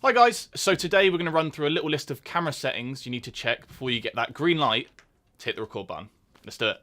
Hi guys, so today we're going to run through a little list of camera settings you need to check before you get that green light to hit the record button. Let's do it.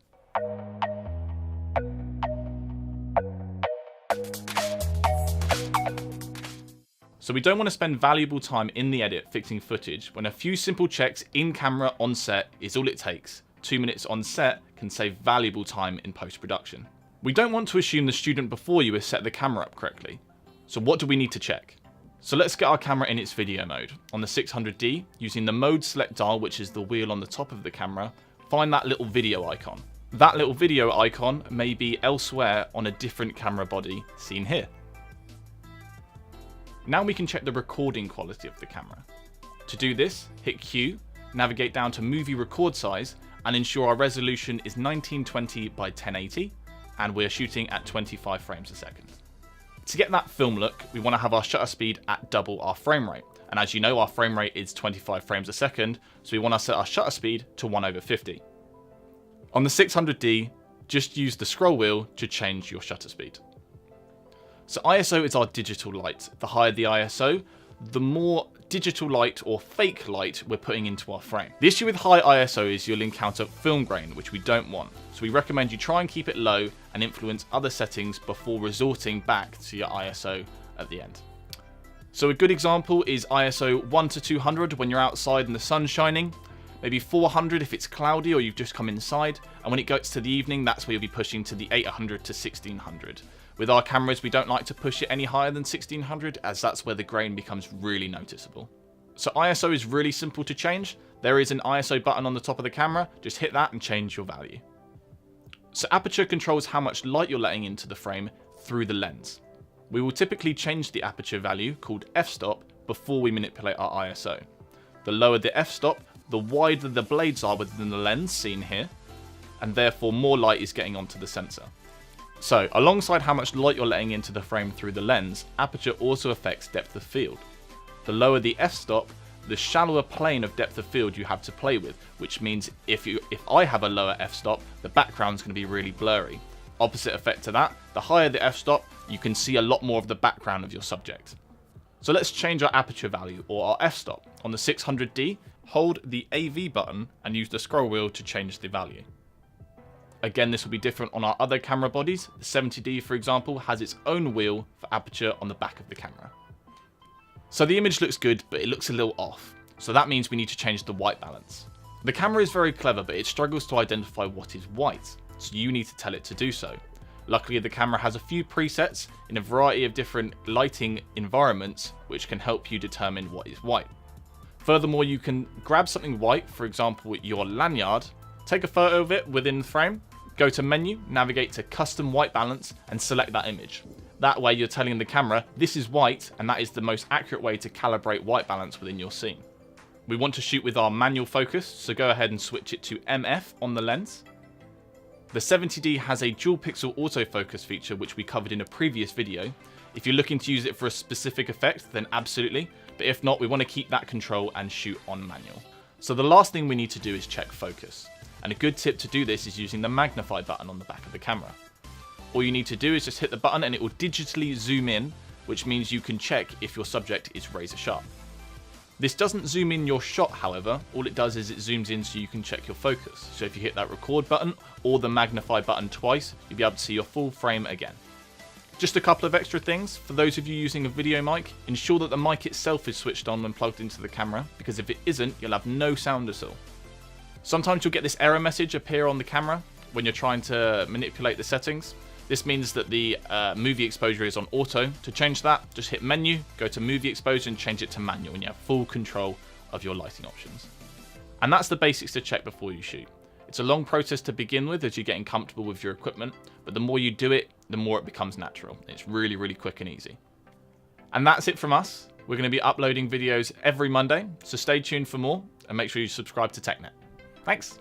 So we don't want to spend valuable time in the edit fixing footage when a few simple checks in camera on set is all it takes. 2 minutes on set can save valuable time in post-production. We don't want to assume the student before you has set the camera up correctly. So what do we need to check? So let's get our camera in its video mode. On the 600D, using the mode select dial, which is the wheel on the top of the camera, find that little video icon. That little video icon may be elsewhere on a different camera body, seen here. Now we can check the recording quality of the camera. To do this, hit Q, navigate down to movie record size, and ensure our resolution is 1920 by 1080, and we're shooting at 25 frames a second. To get that film look, we want to have our shutter speed at double our frame rate. And as you know, our frame rate is 25 frames a second, so we want to set our shutter speed to 1/50. On the 600D, just use the scroll wheel to change your shutter speed. So ISO is our digital light. The higher the ISO, the more digital light or fake light we're putting into our frame. The issue with high ISO is you'll encounter film grain, which we don't want. So we recommend you try and keep it low and influence other settings before resorting back to your ISO at the end. So a good example is ISO 1 to 200 when you're outside and the sun's shining, maybe 400 if it's cloudy or you've just come inside, and when it gets to the evening, that's where you'll be pushing to the 800 to 1600. With our cameras, we don't like to push it any higher than 1600 as that's where the grain becomes really noticeable. So ISO is really simple to change. There is an ISO button on the top of the camera, just hit that and change your value. So Aperture controls how much light you're letting into the frame through the lens. We will typically change the aperture value, called f-stop, before we manipulate our ISO. The lower the f-stop, the wider the blades are within the lens, seen here, and therefore more light is getting onto the sensor. So, alongside how much light you're letting into the frame through the lens, aperture also affects depth of field. The lower the f-stop, the shallower plane of depth of field you have to play with, which means if I have a lower f-stop, the background's going to be really blurry. Opposite effect to that, the higher the f-stop, you can see a lot more of the background of your subject. So let's change our aperture value, or our f-stop. On the 600D, hold the AV button and use the scroll wheel to change the value. Again, this will be different on our other camera bodies. The 70D, for example, has its own wheel for aperture on the back of the camera. So the image looks good, but it looks a little off. So that means we need to change the white balance. The camera is very clever, but it struggles to identify what is white, so you need to tell it to do so. Luckily, the camera has a few presets in a variety of different lighting environments, which can help you determine what is white. Furthermore, you can grab something white, for example, your lanyard, take a photo of it within the frame, go to menu, navigate to custom white balance and select that image. That way you're telling the camera this is white, and that is the most accurate way to calibrate white balance within your scene. We want to shoot with our manual focus, so go ahead and switch it to MF on the lens. The 70D has a dual pixel autofocus feature which we covered in a previous video. If you're looking to use it for a specific effect, then absolutely, but if not, we want to keep that control and shoot on manual. So the last thing we need to do is check focus. And a good tip to do this is using the magnify button on the back of the camera. All you need to do is just hit the button and it will digitally zoom in, which means you can check if your subject is razor sharp. This doesn't zoom in your shot, however. All it does is it zooms in so you can check your focus. So if you hit that record button or the magnify button twice, you'll be able to see your full frame again. Just a couple of extra things. For those of you using a video mic, ensure that the mic itself is switched on when plugged into the camera, because if it isn't, you'll have no sound at all. Sometimes you'll get this error message appear on the camera when you're trying to manipulate the settings. This means that the movie exposure is on auto. To change that, just hit menu, go to movie exposure and change it to manual, and you have full control of your lighting options. And that's the basics to check before you shoot. It's a long process to begin with as you're getting comfortable with your equipment, but the more you do it, the more it becomes natural. It's really, really quick and easy. And that's it from us. We're going to be uploading videos every Monday, so stay tuned for more and make sure you subscribe to TechNet. Thanks.